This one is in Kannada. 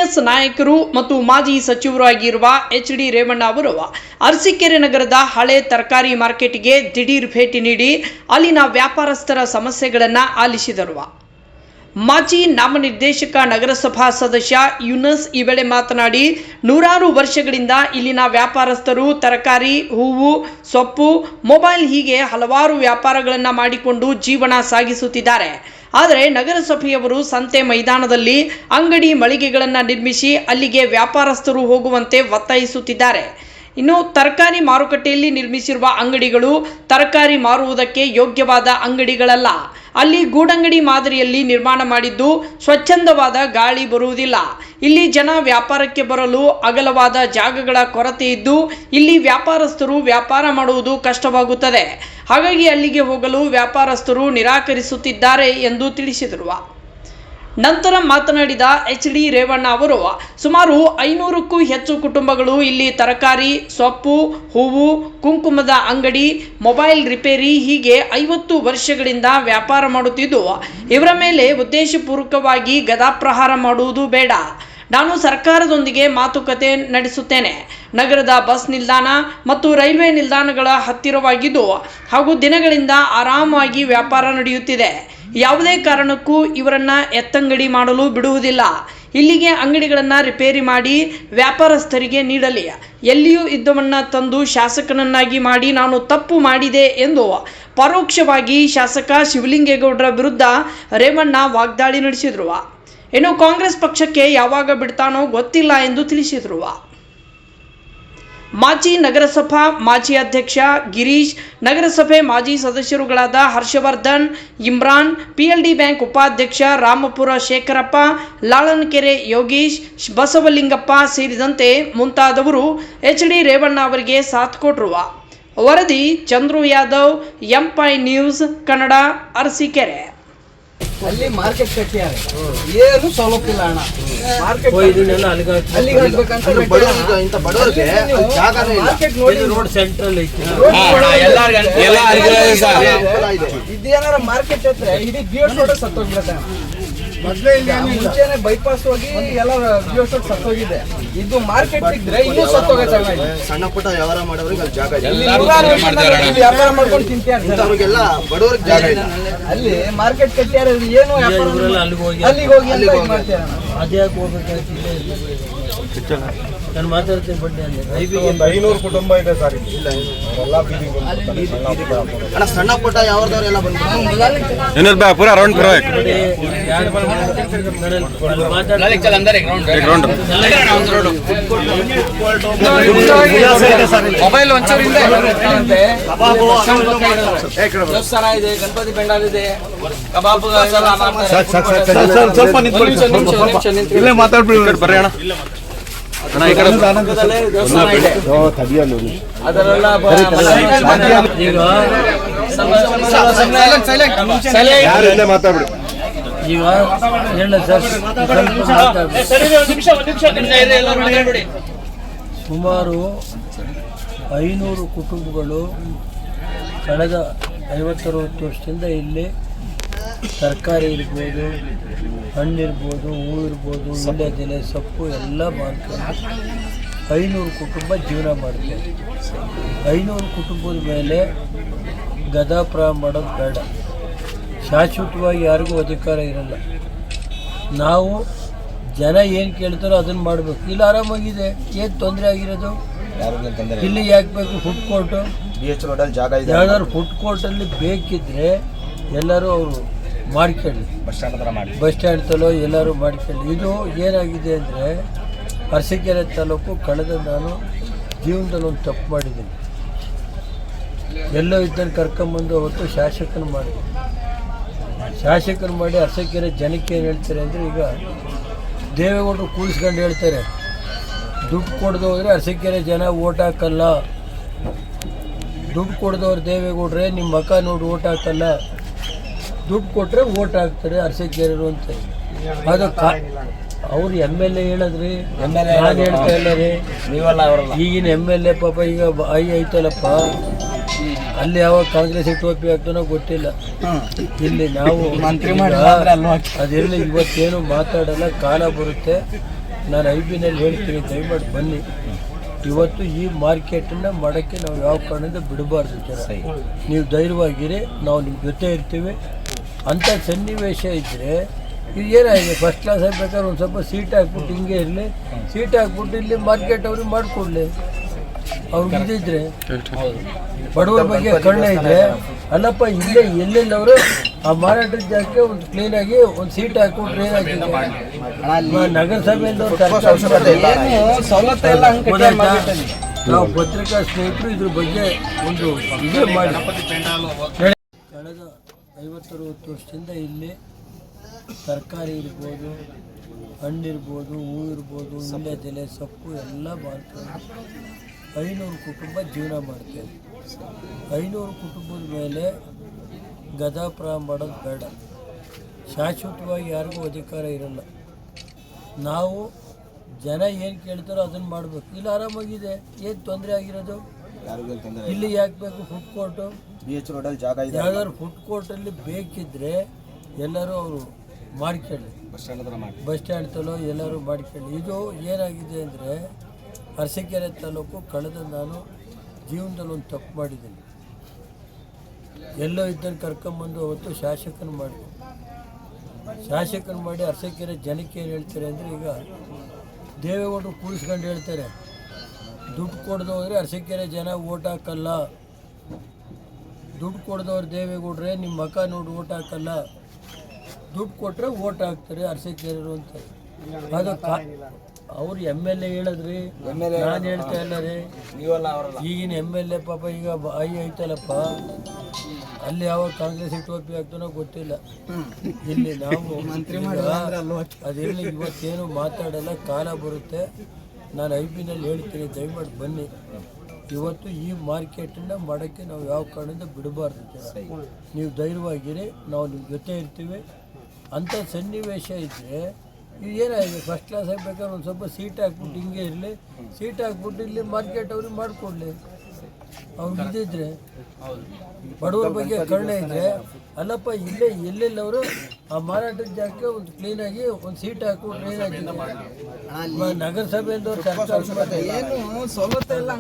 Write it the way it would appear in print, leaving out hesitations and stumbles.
ಜೆಡಿಎಸ್ ನಾಯಕರು ಮತ್ತು ಮಾಜಿ ಸಚಿವರು ಆಗಿರುವ ಎಚ್.ಡಿ. ರೇವಣ್ಣ ಅವರು ಅರಸೀಕೆರೆ ನಗರದ ಹಳೆ ತರಕಾರಿ ಮಾರ್ಕೆಟ್ಗೆ ದಿಢೀರ್ ಭೇಟಿ ನೀಡಿ ಅಲ್ಲಿನ ವ್ಯಾಪಾರಸ್ಥರ ಸಮಸ್ಯೆಗಳನ್ನು ಆಲಿಸಿದರು. ಮಾಜಿ ನಾಮನಿರ್ದೇಶಕ ನಗರಸಭಾ ಸದಸ್ಯ ಯೂನಸ್ ಈ ವೇಳೆ ಮಾತನಾಡಿ, ನೂರಾರು ವರ್ಷಗಳಿಂದ ಇಲ್ಲಿನ ವ್ಯಾಪಾರಸ್ಥರು ತರಕಾರಿ, ಹೂವು, ಸೊಪ್ಪು, ಮೊಬೈಲ್ ಹೀಗೆ ಹಲವಾರು ವ್ಯಾಪಾರಗಳನ್ನು ಮಾಡಿಕೊಂಡು ಜೀವನ ಸಾಗಿಸುತ್ತಿದ್ದಾರೆ. ಆದರೆ ನಗರಸಭೆಯವರು ಸಂತೆ ಮೈದಾನದಲ್ಲಿ ಅಂಗಡಿ ಮಳಿಗೆಗಳನ್ನು ನಿರ್ಮಿಸಿ ಅಲ್ಲಿಗೆ ವ್ಯಾಪಾರಸ್ಥರು ಹೋಗುವಂತೆ ಒತ್ತಾಯಿಸುತ್ತಿದ್ದಾರೆ. ಇನ್ನು ತರಕಾರಿ ಮಾರುಕಟ್ಟೆಯಲ್ಲಿ ನಿರ್ಮಿಸಿರುವ ಅಂಗಡಿಗಳು ತರಕಾರಿ ಮಾರುವುದಕ್ಕೆ ಯೋಗ್ಯವಾದ ಅಂಗಡಿಗಳಲ್ಲ. ಅಲ್ಲಿ ಗೂಡಂಗಡಿ ಮಾದರಿಯಲ್ಲಿ ನಿರ್ಮಾಣ ಮಾಡಿದ್ದು ಸ್ವಚ್ಛಂದವಾದ ಗಾಳಿ ಬರುವುದಿಲ್ಲ. ಇಲ್ಲಿ ಜನ ವ್ಯಾಪಾರಕ್ಕೆ ಬರಲು ಅಗಲವಾದ ಜಾಗಗಳ ಕೊರತೆ ಇದ್ದು ಇಲ್ಲಿ ವ್ಯಾಪಾರಸ್ಥರು ವ್ಯಾಪಾರ ಮಾಡುವುದು ಕಷ್ಟವಾಗುತ್ತದೆ. ಹಾಗಾಗಿ ಅಲ್ಲಿಗೆ ಹೋಗಲು ವ್ಯಾಪಾರಸ್ಥರು ನಿರಾಕರಿಸುತ್ತಿದ್ದಾರೆ ಎಂದು ತಿಳಿಸಿದರು. ನಂತರ ಮಾತನಾಡಿದ ಎಚ್.ಡಿ. ರೇವಣ್ಣ ಅವರು, ಸುಮಾರು 500ಕ್ಕೂ ಹೆಚ್ಚು ಕುಟುಂಬಗಳು ಇಲ್ಲಿ ತರಕಾರಿ, ಸೊಪ್ಪು, ಹೂವು, ಕುಂಕುಮದ ಅಂಗಡಿ, ಮೊಬೈಲ್ ರಿಪೇರಿ ಹೀಗೆ 50 ವರ್ಷಗಳಿಂದ ವ್ಯಾಪಾರ ಮಾಡುತ್ತಿದ್ದು ಇವರ ಮೇಲೆ ಉದ್ದೇಶಪೂರ್ವಕವಾಗಿ ಗದಾಪ್ರಹಾರ ಮಾಡುವುದು ಬೇಡ. ನಾನು ಸರ್ಕಾರದೊಂದಿಗೆ ಮಾತುಕತೆ ನಡೆಸುತ್ತೇನೆ. ನಗರದ ಬಸ್ ನಿಲ್ದಾಣ ಮತ್ತು ರೈಲ್ವೆ ನಿಲ್ದಾಣಗಳ ಹತ್ತಿರವಾಗಿದ್ದು ಹಾಗೂ ದಿನಗಳಿಂದ ಆರಾಮಾಗಿ ವ್ಯಾಪಾರ ನಡೆಯುತ್ತಿದೆ. ಯಾವುದೇ ಕಾರಣಕ್ಕೂ ಇವರನ್ನ ಎತ್ತಂಗಡಿ ಮಾಡಲು ಬಿಡುವುದಿಲ್ಲ. ಇಲ್ಲಿಗೆ ಅಂಗಡಿಗಳನ್ನು ರಿಪೇರಿ ಮಾಡಿ ವ್ಯಾಪಾರಸ್ಥರಿಗೆ ನೀಡಲಿ. ಎಲ್ಲಿಯೂ ಇದ್ದವನ್ನ ತಂದು ಶಾಸಕನನ್ನಾಗಿ ಮಾಡಿ ನಾನು ತಪ್ಪು ಮಾಡಿದೆ ಎಂದು ಪರೋಕ್ಷವಾಗಿ ಶಾಸಕ ಶಿವಲಿಂಗೇಗೌಡರ ವಿರುದ್ಧ ರೇವಣ್ಣ ವಾಗ್ದಾಳಿ ನಡೆಸಿದರು. ಇನ್ನು ಕಾಂಗ್ರೆಸ್ ಪಕ್ಷಕ್ಕೆ ಯಾವಾಗ ಬಿಡ್ತಾನೋ ಗೊತ್ತಿಲ್ಲ ಎಂದು ತಿಳಿಸಿದರು. ಮಾಜಿ ನಗರಸಭಾ ಮಾಜಿ ಅಧ್ಯಕ್ಷ ಗಿರೀಶ್, ನಗರಸಭೆ ಮಾಜಿ ಸದಸ್ಯರುಗಳಾದ ಹರ್ಷವರ್ಧನ್, ಇಮ್ರಾನ್, PLD ಬ್ಯಾಂಕ್ ಉಪಾಧ್ಯಕ್ಷ ರಾಮಪುರ ಶೇಖರಪ್ಪ, ಲಾಳನಕೆರೆ ಯೋಗೀಶ್, ಬಸವಲಿಂಗಪ್ಪ ಸೇರಿದಂತೆ ಮುಂತಾದವರು ಎಚ್.ಡಿ. ರೇವಣ್ಣ ಅವರಿಗೆ ಸಾಥ್ ಕೊಟ್ಟರು. ವರದಿ ಚಂದ್ರು ಯಾದವ್, ಎಂಪೈ ನ್ಯೂಸ್ ಕನ್ನಡ, ಅರಸೀಕೆರೆ. ಅಲ್ಲಿ ಮಾರ್ಕೆಟ್ ಕಟ್ಟಿದ್ದಾರೆ, ಏನು ಸೌಲಭ್ಯ ಇಲ್ಲ ಅಣ್ಣ. ಮಾರ್ಕೆಟ್ ಅಲ್ಲಿಗೆ ಹಾಕ್ಬೇಕಂತ ರೋಡ್ ಸೆಂಟ್ರಲ್ ಇದೇನಾರ ಮಾರ್ಕೆಟ್ ಹತ್ರ ಇಡೀ ಗಿಯೋಸ್ ರೋಡ್ ಸತ್ತೋಗ್ಬಿಡುತ್ತೆ. ಮುಂಚೆನೆ ಬೈಪಾಸ್ ಹೋಗಿ ಎಲ್ಲ ಗಿಯೋಸ್ ರೋಡ್ ಸತ್ತೋಗಿದೆ. ಇದು ಮಾರ್ಕೆಟ್ ಸಿಕ್ಕಿದ್ರೆ ಇನ್ನೂ ಸತ್ತೋಗುತ್ತೆ. ಸಣ್ಣ ಪುಟ್ಟ ವ್ಯವಹಾರ ಮಾಡೋರಿಗೆ ಜಾಗ ವ್ಯಾಪಾರ ಮಾಡ್ಕೊಂಡು ತಿಂತಾರೆ. ಬಡವರಿಗೆ ಜಾಗ ಇಲ್ಲ. ಅಲ್ಲಿ ಮಾರ್ಕೆಟ್ ಕಟ್ಟ್ಯಾರ, ಏನು ಅಲ್ಲಿಗೆ ಹೋಗಿ ಮಾಡ್ತಾರೆ. ಅದ್ಯಾಕೆ ಹೋಗ್ಬೇಕಾಗ್ತಿದೆ? ನಾನು ಮಾತಾಡ್ತೀನಿ ಬಡ್ಡಿ ಅಲ್ಲಿ 500 ಕುಟುಂಬ ಇದೆ ಸರ್. ಅಣ್ಣ ಸಣ್ಣ ಪುಟ್ಟ ಯಾವ್ದವ್ರೆಲ್ಲ ಬಂದು ಪೂರ ರೌಂಡ್ ಮೊಬೈಲ್ ಒಂಚೂರಿಂದ ದೇವಸ್ಥಾನ ಇದೆ, ಗಣಪತಿ ಪೆಂಡಾಲ್ ಇದೆ, ಕಬಾಬ್ ಇಲ್ಲೇ ಮಾತಾಡ್ಬಿಡಿ ಬರ್ರಿ ಅಣ್ಣ. ಅದರೆಲ್ಲ ಮಾತಾಡ್ಬಿಡಿ. ಈಗ ಹೇಳ ಸರ್, ಸುಮಾರು 500 ಕುಟುಂಬಗಳು ಕಳೆದ 50-60 ವರ್ಷದಿಂದ ಇಲ್ಲಿ ತರಕಾರಿ ಇರ್ಬೋದು, ಹಣ್ಣಿರ್ಬೋದು, ಹೂವು ಇರ್ಬೋದು, ವೀಳ್ಯದೆಲೆ, ಸೊಪ್ಪು ಎಲ್ಲ ಮಾಡ್ಕೊಂಡು 500 ಕುಟುಂಬ ಜೀವನ ಮಾಡ್ತಾರೆ. 500 ಕುಟುಂಬದ ಮೇಲೆ ಗದಾಪ್ರಹಾರ ಮಾಡೋದು ಬೇಡ. ಶಾಶ್ವತವಾಗಿ ಯಾರಿಗೂ ಅಧಿಕಾರ ಇರಲ್ಲ. ನಾವು ಜನ ಏನು ಕೇಳ್ತಾರೋ ಅದನ್ನು ಮಾಡಬೇಕು. ಇಲ್ಲಿ ಆರಾಮಾಗಿದೆ, ಏನು ತೊಂದರೆ ಆಗಿರೋದು? ಇಲ್ಲಿ ಯಾಕೆ ಬೇಕು ಫುಡ್ ಕೋರ್ಟು? ಯಾವ್ದಾದ್ರು ಫುಡ್ ಕೋರ್ಟಲ್ಲಿ ಬೇಕಿದ್ರೆ ಎಲ್ಲರೂ ಅವರು ಮಾಡ್ಕೊಳ್ಳಿ, ಬಸ್ ಸ್ಟ್ಯಾಂಡ್ ತಲೋ ಎಲ್ಲರೂ ಮಾಡ್ಕೊಳ್ಳಿ. ಇದು ಏನಾಗಿದೆ ಅಂದರೆ ಅರಸೀಕೆರೆ ತಾಲೂಕು ಕಳೆದ ನಾನು ಜೀವನದಲ್ಲಿ ಒಂದು ತಪ್ಪು ಮಾಡಿದ್ದೀನಿ. ಎಲ್ಲೋ ಇದ್ದಲ್ಲಿ ಕರ್ಕೊಂಬಂದು ಅವತ್ತು ಶಾಸಕನ ಮಾಡಿ ಅರಸೀಕೆರೆ ಜನಕ್ಕೆ ಏನು ಹೇಳ್ತಾರೆ ಅಂದರೆ, ಈಗ ದೇವೇಗೌಡರು ಕೂಡಿಸ್ಕೊಂಡು ಹೇಳ್ತಾರೆ, ದುಡ್ಡು ಕೊಡದು ಹೋದರೆ ಅರಸೀಕೆರೆ ಜನ ಓಟ್ ಹಾಕಲ್ಲ. ದುಡ್ಡು ಕೊಡದವ್ರು ದೇವೇಗೌಡ್ರೆ ನಿಮ್ಮ ಮಕ ನೋಡಿ ಓಟ್ ಹಾಕಲ್ಲ, ದುಡ್ಡು ಕೊಟ್ಟರೆ ಓಟ್ ಹಾಕ್ತಾರೆ ಅರಸೀಕೆರೆರು ಅಂತ. ಅದು ಅವ್ರು MLA ಹೇಳಿದ್ರಿ, ನಾನು ಹೇಳ್ತಾ ಇಲ್ಲ ರೀ. ಈಗಿನ MLA ಪಾಪ ಈಗ ಐತಲ್ಲಪ್ಪ, ಅಲ್ಲಿ ಯಾವಾಗ ಕಾಂಗ್ರೆಸ್ ಟೋಪಿ ಆಗ್ತಾನೋ ಗೊತ್ತಿಲ್ಲ. ಇಲ್ಲಿ ನಾವು ಅದಿರಲಿ, ಇವತ್ತೇನು ಮಾತಾಡಲ್ಲ, ಕಾಲ ಬರುತ್ತೆ. ನಾನು ಐಬಿನಲ್ಲಿ ಹೇಳ್ತೀನಿ, ದಯಮಾಡಿ ಬನ್ನಿ. ಇವತ್ತು ಈ ಮಾರ್ಕೆಟನ್ನು ಮಾಡೋಕ್ಕೆ ನಾವು ಯಾವ ಕಾರಣದಿಂದ ಬಿಡಬಾರ್ದು ಜನ. ನೀವು ಧೈರ್ಯವಾಗಿರಿ, ನಾವು ನಿಮ್ಮ ಜೊತೆ ಇರ್ತೀವಿ. ಅಂಥ ಸನ್ನಿವೇಶ ಇದ್ದರೆ ಇದು ಏನಾಗಿದೆ, ಫಸ್ಟ್ ಕ್ಲಾಸ್ ಆಗಬೇಕಾದ್ರೆ ಒಂದು ಸ್ವಲ್ಪ ಸೀಟ್ ಹಾಕ್ಬಿಟ್ಟು ಹಿಂಗೆ ಇರಲಿ, ಸೀಟ್ ಹಾಕ್ಬಿಟ್ಟು ಇಲ್ಲಿ ಮಾರ್ಕೆಟ್ ಅವ್ರಿಗೆ ಮಾಡಿಕೊಡ್ಲಿ. ಅವ್ರಿಗೆ ಇದಿದ್ರೆ ಬಡವರ ಬಗ್ಗೆ ಕರುಣೆ ಇದ್ರೆ, ಅಲ್ಲಪ್ಪ ಇಲ್ಲೇ ಎಲ್ಲೆಲ್ಲವರು ಆ ಮಾರಾಟದ ಜಾಗಕ್ಕೆ ಒಂದು ಕ್ಲೀನಾಗಿ ಒಂದು ಸೀಟ್ ಹಾಕ್ಬಿಟ್ರೆ ಏನಾಗಿದೆ, ನಗರಸಭೆಯಿಂದ ಸವಲತ್ತು ಎಲ್ಲ ನಾವು ಪತ್ರಿಕಾ ಸ್ನೇಹಿತರು ಇದ್ರ ಬಗ್ಗೆ ಒಂದು ಇದೇ ಮಾಡಿ ಕಳೆದ 50-60 ವರ್ಷದಿಂದ ಇಲ್ಲಿ ತರಕಾರಿ ಇರ್ಬೋದು, ಹಣ್ಣಿರ್ಬೋದು, ಹೂ ಇರ್ಬೋದು, ವೀಳ್ಯದೆಲೆ, ಸೊಪ್ಪು ಎಲ್ಲ ಮಾಡ್ತಾರೆ. 500 ಕುಟುಂಬ ಜೀವನ ಮಾಡ್ತೇವೆ. 500 ಕುಟುಂಬದ ಮೇಲೆ ಗದಾಪ್ರ ಮಾಡೋದು ಬೇಡ. ಶಾಶ್ವತವಾಗಿ ಯಾರಿಗೂ ಅಧಿಕಾರ ಇರಲ್ಲ. ನಾವು ಜನ ಏನು ಕೇಳ್ತಾರೋ ಅದನ್ನು ಮಾಡಬೇಕು. ಇಲ್ಲಿ ಆರಾಮಾಗಿದೆ, ಏನು ತೊಂದರೆ ಆಗಿರೋದು? ಇಲ್ಲಿ ಯಾಕೆ ಬೇಕು ಫುಡ್ ಕೋರ್ಟು? ಯಾವ್ದಾದ್ರು ಫುಡ್ ಕೋರ್ಟಲ್ಲಿ ಬೇಕಿದ್ದರೆ ಎಲ್ಲರೂ ಅವರು ಮಾಡ್ಕೊಳ್ಳಿ, ಬಸ್ ಸ್ಟ್ಯಾಂಡ್ ತಲೋ ಎಲ್ಲರೂ ಮಾಡ್ಕೊಳ್ಳಿ. ಇದು ಏನಾಗಿದೆ ಅಂದರೆ, ಅರಸೀಕೆರೆ ತಾಲೂಕು ಕಳೆದ ನಾನು ಜೀವನದಲ್ಲಿ ಒಂದು ತಪ್ಪು ಮಾಡಿದ್ದೀನಿ. ಎಲ್ಲೋ ಇದ್ದನ್ನು ಕರ್ಕೊಂಬಂದು ಅವತ್ತು ಶಾಸಕನ ಮಾಡಿ ಅರಸೀಕೆರೆ ಜನಕ್ಕೆ ಏನು ಹೇಳ್ತಾರೆ ಅಂದರೆ, ಈಗ ದೇವೇಗೌಡರು ಕೂರಿಸ್ಕೊಂಡು ಹೇಳ್ತಾರೆ, ದುಡ್ಡು ಕೊಡದೆ ಹೋದರೆ ಅರಸೀಕೆರೆ ಜನ ಓಟ್ ಹಾಕಲ್ಲ, ದುಡ್ಡು ಕೊಡದವ್ರು ದೇವೇಗೌಡ್ರೆ ನಿಮ್ಮ ಮಕ ನೋಡಿ ಓಟ್ ಹಾಕಲ್ಲ, ದುಡ್ಡು ಕೊಟ್ಟರೆ ಓಟ್ ಹಾಕ್ತಾರೆ ಅರಸೀಕೆರೆರು ಅಂತ. ಅದು ಅವ್ರು MLA ಹೇಳಿದ್ರಿ, ನಾನು ಹೇಳ್ತಾ ಇಲ್ಲ ರೀ. ಈಗಿನ MLA ಪಾಪ ಈಗ ಐತಲ್ಲಪ್ಪ, ಅಲ್ಲಿ ಯಾವಾಗ ಕಾಂಗ್ರೆಸ್ ಟೋಪಿ ಆಗ್ತಾನೋ ಗೊತ್ತಿಲ್ಲ. ಇಲ್ಲಿ ನಾವು ಅದಿರಲಿ, ಇವತ್ತೇನು ಮಾತಾಡಲ್ಲ, ಕಾಲ ಬರುತ್ತೆ. ನಾನು ಐಬಿನಲ್ಲಿ ಹೇಳ್ತೀನಿ, ದಯಮಾಡಿ ಬನ್ನಿ. ಇವತ್ತು ಈ ಮಾರ್ಕೆಟನ್ನು ಮಾಡೋಕ್ಕೆ ನಾವು ಯಾವ ಕಾರಣದಿಂದ ಬಿಡಬಾರ್ದು ಜನ. ನೀವು ಧೈರ್ಯವಾಗಿರಿ, ನಾವು ನಿಮ್ಮ ಜೊತೆ ಇರ್ತೀವಿ. ಅಂಥ ಸನ್ನಿವೇಶ ಇದ್ದರೆ ಇದು ಏನಾಗಿದೆ, ಫಸ್ಟ್ ಕ್ಲಾಸ್ ಆಗಬೇಕಾದ್ರೆ ಒಂದು ಸ್ವಲ್ಪ ಸೀಟ್ ಹಾಕ್ಬಿಟ್ಟು ಹಿಂಗೆ ಇರಲಿ, ಸೀಟ್ ಹಾಕ್ಬಿಟ್ಟು ಇಲ್ಲಿ ಮಾರ್ಕೆಟ್ ಅವ್ರಿಗೆ ಮಾಡಿಕೊಡ್ಲಿ. ಅವ್ರಿಗೆ ಇದ್ದಿದ್ರೆ ಬಡವರ ಬಗ್ಗೆ ಕರುಣೆ ಇದ್ದರೆ, ಅಲ್ಲಪ್ಪ ಇಲ್ಲೇ ಎಲ್ಲೆಲ್ಲವರು ಆ ಮಾರಾಟದ ಜಾಗಕ್ಕೆ ಒಂದು ಕ್ಲೀನಾಗಿ ಒಂದು ಸೀಟ್ ಹಾಕ್ಬಿಟ್ರೆ ಏನಾಗಿದೆ, ನಗರಸಭೆಯಿಂದ ಏನು ಸವಲತ್ತು ಎಲ್ಲ